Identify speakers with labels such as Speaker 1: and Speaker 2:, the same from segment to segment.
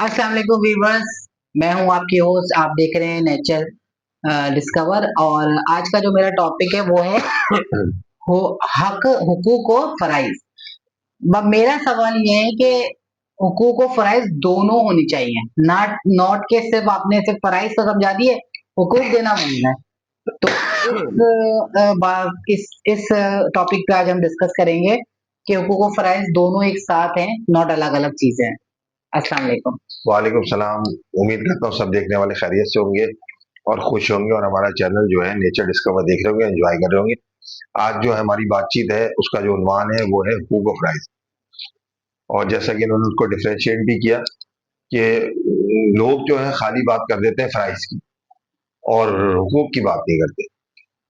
Speaker 1: अस्सलाम वालेकुम व्यूअर्स। मैं हूं आपकी होस्ट। आप देख रहे हैं नेचर डिस्कवर। और आज का जो मेरा टॉपिक है वो है हो हक, हुकूक और फराइज। मेरा सवाल ये है कि हुकूक और फराइज दोनों होनी चाहिए। नॉट नॉट के सिर्फ आपने सिर्फ फराइज तो समझा दिए, हुकूक देना भूल गए। तो इस टॉपिक पे आज हम डिस्कस करेंगे कि हुकूक और फराइज दोनों एक साथ हैं, नॉट अलग अलग चीजें हैं। अस्सलाम वालेकुम।
Speaker 2: वालेकुम सलाम। उम्मीद करता हूँ सब देखने वाले खैरियत से होंगे और खुश होंगे और हमारा चैनल जो है नेचर डिस्कवर देख रहे होंगे, एंजॉय कर रहे होंगे। आज जो हमारी बातचीत है उसका जो उन्वान है वो है हुकूक ऑफ राइट्स। और जैसा कि इन्होंने उसको डिफरेंशिएट भी किया कि लोग जो है खाली बात कर देते हैं फ्राइज की और हुकूक की बात नहीं करते।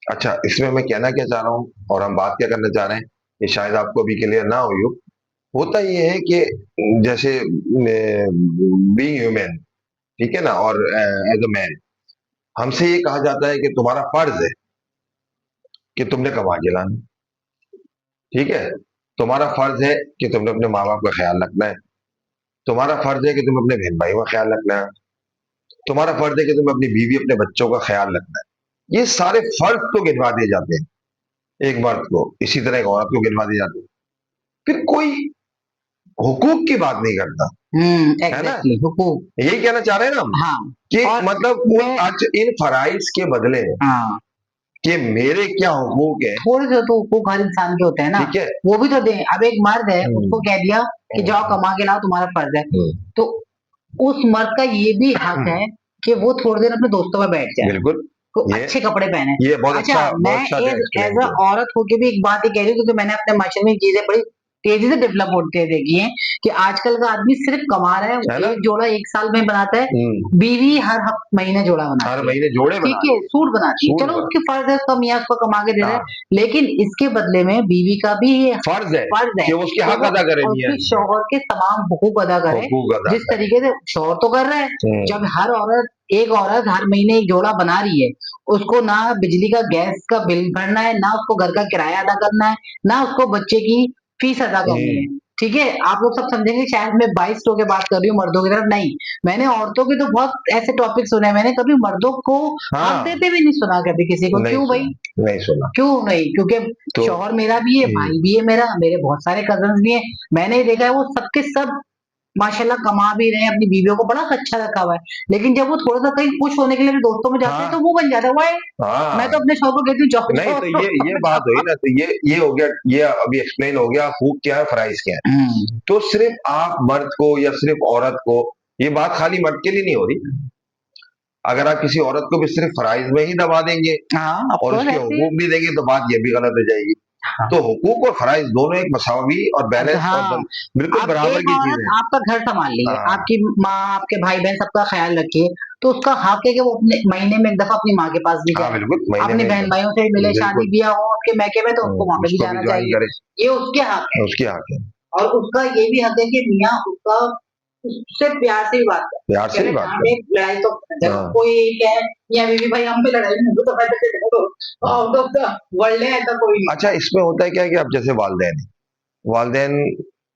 Speaker 2: अच्छा, इसमें मैं कहना क्या चाह रहा हूँ और हम बात क्या करना चाह रहे हैं, ये शायद आपको अभी क्लियर ना हुई हो। होता ये है कि जैसे बीइंग ह्यूमन, ठीक है ना, और एज अ मैन हमसे ये कहा जाता है कि तुम्हारा फर्ज है कि तुमने कमा के लाना, ठीक है। तुम्हारा फर्ज है कि तुमने अपने माँ बाप का ख्याल रखना है। तुम्हारा फर्ज है कि तुम्हें अपने बहन भाइयों का ख्याल रखना है। तुम्हारा फर्ज है कि तुम्हें अपनी बीवी अपने बच्चों का ख्याल रखना है। ये सारे फर्ज तो गिनवा दिए जाते हैं एक मर्द को, इसी तरह एक औरत को गिनवा दिए जाते हैं। फिर कोई हुकूक की बात नहीं करता, है ना।
Speaker 1: एग्जैक्टली हुकूक।
Speaker 2: यही कहना चाह रहे हैं ना हम
Speaker 1: हाँ।
Speaker 2: कि
Speaker 1: और
Speaker 2: मतलब
Speaker 1: मैं
Speaker 2: उन आज इन फराइज के बदले
Speaker 1: हाँ,
Speaker 2: कि मेरे क्या हुकूक है,
Speaker 1: थोड़े से तो हुकूक हर इंसान के होते हैं ना,
Speaker 2: ठीक है।
Speaker 1: वो भी तो दें। अब एक मर्द है, उसको
Speaker 2: हम्म,
Speaker 1: कह दिया कि जाओ
Speaker 2: हम्म,
Speaker 1: कमा के लाओ, तुम्हारा फर्ज है।
Speaker 2: हम्म,
Speaker 1: तो उस मर्द का ये भी हक है कि वो थोड़ी देर अपने दोस्तों में बैठ जाए,
Speaker 2: बिल्कुल।
Speaker 1: को
Speaker 2: ये
Speaker 1: अच्छे कपड़े पहने।
Speaker 2: ये
Speaker 1: अच्छा, मैं
Speaker 2: बहुत अच्छा
Speaker 1: एज
Speaker 2: एक्सप्लेन
Speaker 1: एज अ
Speaker 2: किया।
Speaker 1: औरत होके भी एक बात ही कह रही हूँ, क्योंकि मैंने अपने माशरे में चीजें बड़ी तेजी से डेवलप होते देखी हैं कि आजकल का आदमी सिर्फ कमा रहा है,
Speaker 2: है ना।
Speaker 1: एक जोड़ा एक साल में बनाता है,
Speaker 2: हम्म,
Speaker 1: बीवी हर महीने जोड़ा
Speaker 2: हर
Speaker 1: बनाती है।
Speaker 2: महीने जोड़े
Speaker 1: ठीक
Speaker 2: बनाते
Speaker 1: है,
Speaker 2: हैं,
Speaker 1: सूट बनाती है,
Speaker 2: सूट
Speaker 1: चलो उसके
Speaker 2: बनाते
Speaker 1: फर्ज है, उसका मियाँ उसको कमा के दे
Speaker 2: हैं।
Speaker 1: रहा है।
Speaker 2: हाँ,
Speaker 1: लेकिन इसके बदले में बीवी का भी ये
Speaker 2: फर्ज है
Speaker 1: फर्ज है
Speaker 2: कि वो उसके
Speaker 1: कि
Speaker 2: हक
Speaker 1: वो
Speaker 2: अदा करे मियाँ
Speaker 1: उसके
Speaker 2: की,
Speaker 1: शौहर के तमाम हुकूक अदा करे।
Speaker 2: हुकूक अदा
Speaker 1: जिस
Speaker 2: करे।
Speaker 1: तरीके से शौहर तो कर रहा है, जब
Speaker 2: हम्म,
Speaker 1: एक औरत हर महीने एक जोड़ा बना रही है, उसको ना बिजली का गैस का बिल भरना है, ना उसको घर का किराया अदा करना है, ना उसको बच्चे की फीस अदा करनी है।
Speaker 2: हम्म,
Speaker 1: ठीक है, आप लोग सब समझेंगे शायद मैं 22 की बात कर रही हूँ मर्दों की तरफ नहीं। मैंने औरतों के तो बहुत ऐसे टॉपिक सुने हैं, मैंने कभी मर्दों को हक
Speaker 2: हाँ,
Speaker 1: देते हुए नहीं सुना कभी किसी को।
Speaker 2: नहीं
Speaker 1: क्यों भाई?
Speaker 2: सुना, नहीं सुना।
Speaker 1: क्यों नहीं? क्योंकि
Speaker 2: तो
Speaker 1: शौहर मेरा भी है, भाई भी है मेरा, मेरे बहुत सारे कजन्स भी हैं। मैंने ये देखा है वो सबके सब माशाल्लाह कमा भी रहे हैं, अपनी बीवियों को बड़ा अच्छा रखा हुआ है। लेकिन जब वो थोड़ा-सा कहीं खुश होने के लिए भी दोस्तों में जाते हैं
Speaker 2: हाँ,
Speaker 1: तो वो बन जाता है, व्हाई? मैं
Speaker 2: हाँ,
Speaker 1: तो अपने शौहर को कहती हूँ जाओ,
Speaker 2: नहीं
Speaker 1: जाओ
Speaker 2: तो
Speaker 1: दोस्तों
Speaker 2: ये
Speaker 1: में
Speaker 2: बात हुई
Speaker 1: जाओ।
Speaker 2: ना, तो ये हो गया, ये अभी एक्सप्लेन हो गया हुकूक क्या है, फराइज क्या है।
Speaker 1: हुँ।
Speaker 2: तो सिर्फ आप मर्द को या सिर्फ औरत को, ये बात खाली मर्द के लिए नहीं हो रही। अगर आप किसी औरत को भी सिर्फ फराइज में ही दबा देंगे
Speaker 1: हाँ, ऑफ
Speaker 2: और
Speaker 1: कोर्स
Speaker 2: उसके
Speaker 1: ऐसे ही।
Speaker 2: हुकूक भी देंगे तो बात ये भी गलत हो जाएगी।
Speaker 1: हाँ।
Speaker 2: तो हुकूक और फराइज दोनों एक मसावी और बैलेंस और
Speaker 1: हाँ,
Speaker 2: बिल्कुल
Speaker 1: अब
Speaker 2: बराबर
Speaker 1: एक
Speaker 2: की चीज
Speaker 1: औरत
Speaker 2: है।
Speaker 1: आपका घर सँभाल रही है,
Speaker 2: हाँ,
Speaker 1: आपकी माँ, आपके भाई-बहन सबका ख़्याल रखी है, तो उसका हक है कि वो अपने महीने में एक दफ़ा अपनी माँ के पास भी
Speaker 2: हाँ,
Speaker 1: जाए,
Speaker 2: बिल्कुल महीने
Speaker 1: अपने
Speaker 2: में एक
Speaker 1: बहन-भाइयों से मिले,
Speaker 2: बिल्कुल।
Speaker 1: शादी-ब्याह हो उसके मायके में तो उसको वहाँ पे भी
Speaker 2: उसको भी
Speaker 1: जाना
Speaker 2: ज्वाइन
Speaker 1: चाहिए।
Speaker 2: करे,
Speaker 1: ये उसके हक है।
Speaker 2: उसकी हक है।
Speaker 1: और उसका ये भी हक है कि मियाँ उसका उससे प्यार से भी बात करे।
Speaker 2: प्यार
Speaker 1: कि
Speaker 2: से ही
Speaker 1: अगर
Speaker 2: बात
Speaker 1: जहाँ पे
Speaker 2: करे।
Speaker 1: लड़ाई तो जब
Speaker 2: हाँ,
Speaker 1: कोई कहे मियाँ बीवी भाई हम पे लड़ाई नहीं हो तो कहते आउट ऑफ द वर्ल्ड है, ऐसा कोई नहीं
Speaker 2: अच्छा,
Speaker 1: है।
Speaker 2: इसमें होता है क्या कि अब जैसे वालदेन हैं, वालदेन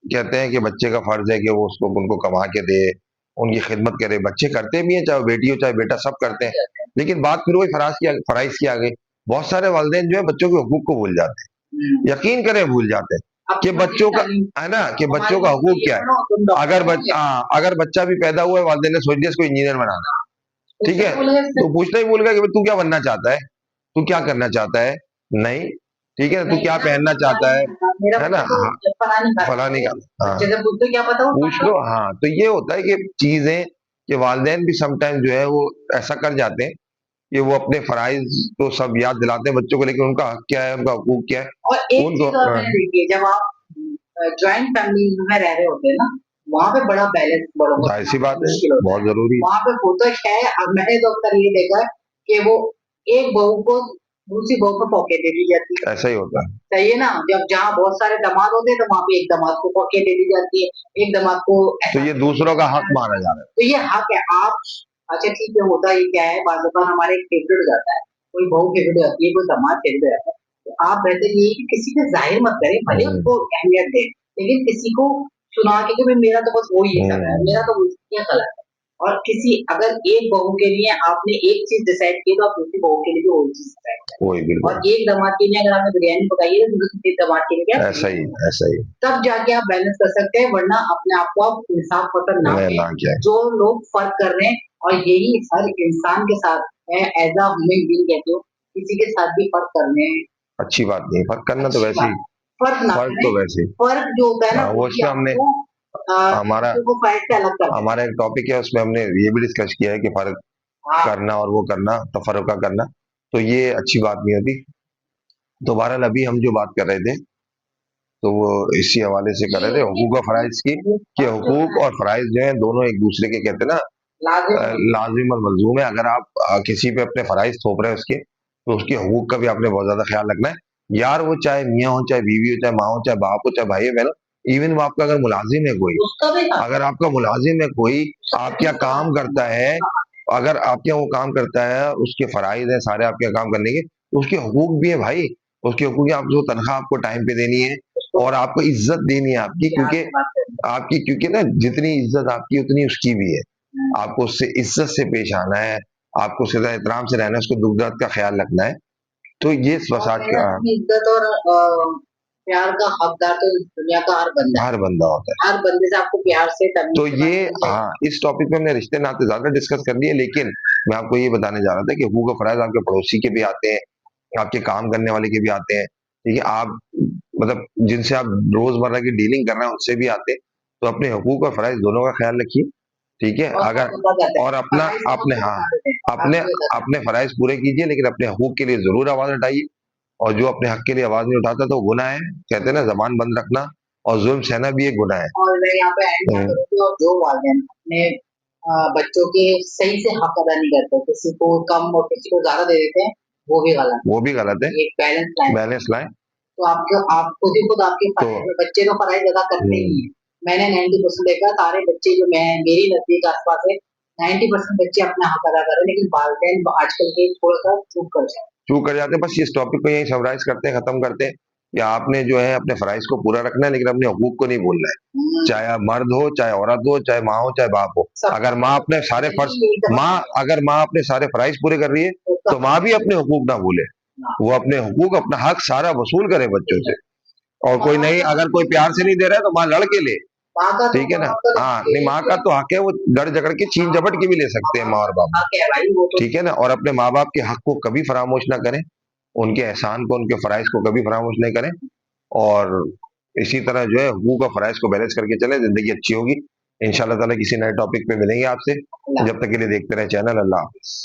Speaker 2: कहते हैं कि बच्चे का फर्ज है कि वो उसको उनको कमा के दे, उनकी खिदमत करे। बच्चे करते भी हैं, चाहे वो बेटी हो चाहे बेटा, सब करते हैं। लेकिन बात फिर वही फराइज की आ गई। बहुत सारे वालदेन जो है बच्चों के हुकूक को भूल जाते
Speaker 1: हुँ।
Speaker 2: हैं, यकीन करें भूल जाते हैं
Speaker 1: अब
Speaker 2: कि
Speaker 1: मज़ीद
Speaker 2: बच्चों का,
Speaker 1: तालीम
Speaker 2: है ना, कि
Speaker 1: हमारे
Speaker 2: बच्चों का
Speaker 1: वक़्त में
Speaker 2: हुकूक
Speaker 1: ये
Speaker 2: क्या
Speaker 1: पढ़ो तुम
Speaker 2: है।
Speaker 1: डॉक्टर बनोगे।
Speaker 2: अगर बच्चा भी पैदा हुआ है, वालदेन ने सोच लिया इसको इंजीनियर बनाना, ठीक
Speaker 1: उससे
Speaker 2: है,
Speaker 1: क्या बोलेगा
Speaker 2: तो
Speaker 1: इससे
Speaker 2: पूछना ही भूल गया कि भाई तू क्या बनना चाहता है, तू क्या करना चाहता है। नहीं, ठीक है, तू
Speaker 1: नहीं,
Speaker 2: क्या
Speaker 1: मैं
Speaker 2: पहनना
Speaker 1: उससे
Speaker 2: चाहता
Speaker 1: फलानी
Speaker 2: है
Speaker 1: खाता, मेरा
Speaker 2: है ना।
Speaker 1: बच्चा तो
Speaker 2: हाँ,
Speaker 1: फलानी खाता
Speaker 2: फलानी
Speaker 1: है।
Speaker 2: का, हाँ,
Speaker 1: बच्चे से पूछते क्या पता वो
Speaker 2: पूछ
Speaker 1: खाता?
Speaker 2: लो। हाँ, तो ये होता है कि चीजें कि वालदेन भी समटाइम जो है वो ऐसा कर जाते हैं कि वो अपने फराइज तो सब याद दिलाते हैं बच्चों को, लेकिन उनका हक क्या है, उनका हुकूक क्या है,
Speaker 1: और एक
Speaker 2: उनको।
Speaker 1: चीज़ और मैंने देखी है, जब आप जॉइंट फैमिली में रह रहे होते हैं ना, वहाँ पे बड़ा बैलेंस बड़ों को
Speaker 2: जाहिर सी
Speaker 1: संभालना
Speaker 2: बात है,
Speaker 1: मुश्किल होता
Speaker 2: बहुत
Speaker 1: है।
Speaker 2: जरूरी
Speaker 1: वहाँ पे होता क्या है, अब मैंने तो अक्सर ये देखा है कि वो एक बहू को दूसरी बहू पे पौके दे दी जाती है।
Speaker 2: है, ऐसा ही होता है।
Speaker 1: सही है ना? जब जहाँ बहुत सारे दामाद होते हैं तो वहाँ पे एक दामाद को पौके दे दी जाती है, एक दामाद को
Speaker 2: तो
Speaker 1: ऐसा
Speaker 2: ये
Speaker 1: दे
Speaker 2: दूसरों
Speaker 1: दिया
Speaker 2: का हक
Speaker 1: जाता है।
Speaker 2: माना जा रहा
Speaker 1: तो ये हक है। आप अच्छा ठीक है, होता ये क्या है, बाज़ औक़ात हमारे एक फेवरेट हो जाता है, कोई बहू फेवरेट हो जाती है, कोई दामाद फेवरेट हो जाता है। तो आप बेहतर ये है कि किसी पे ज़ाहिर मत करें,
Speaker 2: है।
Speaker 1: भले उसको अहमियत दें, लेकिन किसी को चुनाव के कि मेरा तो बस वो ही कर रहा है, मेरा तो ये गलत है। और किसी अगर एक बहू के लिए आपने एक चीज़ डिसाइड की, तो आप दूसरी बहू के लिए भी वही चीज़ डिसाइड करें।
Speaker 2: वही बिल्कुल।
Speaker 1: और एक दामाद के लिए अगर आपने बिरयानी पकाई है, तो दूसरे दामाद के लिए क्या
Speaker 2: ऐसा ही, ऐसा ही।
Speaker 1: तब जाके आप बैलेंस कर सकते हैं, वरना अपने आप को आप इंसाफ पसंद ना
Speaker 2: नहीं, ना
Speaker 1: करें।
Speaker 2: किया है।
Speaker 1: जो लोग फ़र्क कर रहे हैं और यही हर इंसान के साथ है, एज़ अ ह्यूमन बीइंग कहते हो, किसी के साथ भी फ़र्क करने
Speaker 2: अच्छी बात नहीं है, फ़र्क करना तो
Speaker 1: अच्छी
Speaker 2: वैसे
Speaker 1: बात
Speaker 2: ही,
Speaker 1: है। फ़र्क ना
Speaker 2: फ़र्क तो
Speaker 1: करें,
Speaker 2: वैसे ही।
Speaker 1: फ़र्क जो होता है ना,
Speaker 2: वो
Speaker 1: वही
Speaker 2: इसमें हमने
Speaker 1: आपको
Speaker 2: हमारा
Speaker 1: दूसरों को फ़ाइट से अलग कर देता
Speaker 2: हमारा एक टॉपिक है, उसमें हमने ये भी डिस्कस किया है कि फ़र्क
Speaker 1: है। हाँ,
Speaker 2: करना और वो करना, तफ़र्रुक़ा करना, तो ये अच्छी बात नहीं होती। तो बहरहाल अभी हम जो बात कर रहे थे, तो वो इसी हवाले से कर
Speaker 1: ये
Speaker 2: रहे थे हुकूक और फ़राइज़ की, कि
Speaker 1: हक जो
Speaker 2: हुकूक
Speaker 1: है
Speaker 2: और फ़राइज़ जो हैं दोनों एक दूसरे के कहते हैं ना
Speaker 1: लाज़िम
Speaker 2: लाज़िम और मलज़ूम है। अगर आप किसी पे अपने फ़राइज़ थोप रहे हैं उसके, तो उसके हुकूक का भी आपने बहुत ज़्यादा ख़्याल रखना है। यार वो चाहे मियाँ हो, चाहे बीवी हो, चाहे माँ हो, चाहे बाप हो, चाहे भाई हो, बहन हो, इवन वो आपका अगर मुलाज़िम है कोई,
Speaker 1: उसका भी हक
Speaker 2: अगर आपका मुलाज़िम है कोई, आपके यहाँ काम करता है, अगर आपके यहाँ वो काम करता है, उसके फ़राइज़ हैं सारे आपके यहाँ काम करने के, तो उसके हुकूक भी है भाई। उसके हुकूक है, आप जो तनख़्वाह आपको टाइम पे देनी है और आपको इज़्ज़त देनी है आपकी,
Speaker 1: प्यार
Speaker 2: क्योंकि
Speaker 1: से बात करनी
Speaker 2: क्योंकि ना जितनी इज़्ज़त आपकी उतनी उसकी भी है।
Speaker 1: है।
Speaker 2: आपको उससे इज़्ज़त से पेश आना है, आपको उसके साथ एहतराम से रहना है, उसको दुःख-दर्द का ख़्याल रखना है। तो ये बस
Speaker 1: और
Speaker 2: आज
Speaker 1: कहना
Speaker 2: का
Speaker 1: अपनी इज़्ज़त और प्यार का हकदार तो इस दुनिया का हर बंदा है।
Speaker 2: हर बंदा होता है।
Speaker 1: हर बंदे से आपको प्यार से तमीज़
Speaker 2: तो
Speaker 1: से बात
Speaker 2: ये
Speaker 1: करनी चाहिए।
Speaker 2: हाँ, इस टॉपिक पे हमने रिश्ते-नाते ज़्यादा डिस्कस कर लिए, लेकिन मैं आपको ये बताने जा रहा था कि हुकूक और फ़राइज़ आपके पड़ोसी के भी आते हैं, आपके काम करने वाले के भी आते हैं, ठीक है? आप मतलब जिनसे आप रोज़मर्रा की डीलिंग कर रहे हैं, उनसे भी आते हैं। तो अपने हुकूक और फ़राइज़ दोनों का ख़्याल रखिए, ठीक है?
Speaker 1: और
Speaker 2: अगर
Speaker 1: सब बता जाते हैं।
Speaker 2: और अपना
Speaker 1: फराइज़ को
Speaker 2: अपने
Speaker 1: तो
Speaker 2: हाँ,
Speaker 1: बता देते हैं।
Speaker 2: अपने
Speaker 1: आप भी बता
Speaker 2: अपने फ़राइज़ पूरे कीजिए, लेकिन अपने हुकूक के लिए ज़रूर आवाज़ उठाइए, और जो अपने हक के लिए आवाज़ नहीं उठाता, तो वो गुनाह है। कहते हैं ना, ज़बान बंद रखना और ज़ुल्म सहना भी एक गुनाह है।
Speaker 1: और मैं यहाँ पे एंड
Speaker 2: हुँ।
Speaker 1: करूँगी और जो वालिदैन अपने बच्चों के सही से हक अदा नहीं करते, किसी को कम और किसी को ज़्यादा दे देते हैं, वो भी गलत
Speaker 2: वो भी गलत है।
Speaker 1: है। एक बैलेंस लाएँ।
Speaker 2: बैलेंस लाएँ।
Speaker 1: तो आपके आप खुद ही खुद आपके
Speaker 2: तो
Speaker 1: बच्चे तो फराइज़ अदा करते ही हैं। मैंने 90% देखा सारे बच्चे जो मैं मेरी नज़दीक आस-पास है, 90% बच्चे अपना हक अदा कर रहे हैं, लेकिन वालिदैन आजकल के थोड़ा-सा चूक कर रहे हैं।
Speaker 2: चूक कर जाते हैं। बस इस टॉपिक को यहीं समराइज़ करते हैं, खत्म करते हैं कि आपने जो है अपने फ़राइज़ को पूरा रखना है, लेकिन अपने हुकूक को नहीं भूलना है। चाहे आप मर्द हो, चाहे औरत हो, चाहे माँ हो, चाहे बाप हो। अगर माँ अपने सारे फ़र्ज़ अगर माँ अपने सारे फ़राइज़ पूरे कर रही है, तो माँ भी अपने हुकूक ना भूले। वो अपने हुकूक, अपना हक सारा वसूल करे बच्चों से। और कोई नहीं, अगर कोई प्यार से नहीं दे रहा है, तो माँ लड़ के ले,
Speaker 1: माँ का तो
Speaker 2: ठीक है ना? हाँ, नहीं, माँ का तो हक है, वो लड़-झगड़ के छीन-झपट के भी ले सकते हैं माँ और बाप,
Speaker 1: हक है भाई वो तो।
Speaker 2: ठीक है ना? और अपने माँ-बाप के हक को कभी फ़रामोश ना करें, उनके एहसान को, उनके फ़राइज़ को कभी फ़रामोश नहीं करें, और इसी तरह जो है हुकूक और फ़राइज़ को बैलेंस करके चलें, ज़िंदगी अच्छी होगी। इंशाअल्लाह ताला किसी नए टॉपिक पे मिलेंगे आपसे। जब तक के लिए देखते रहें चैनल। अल्लाह हाफ़िज़।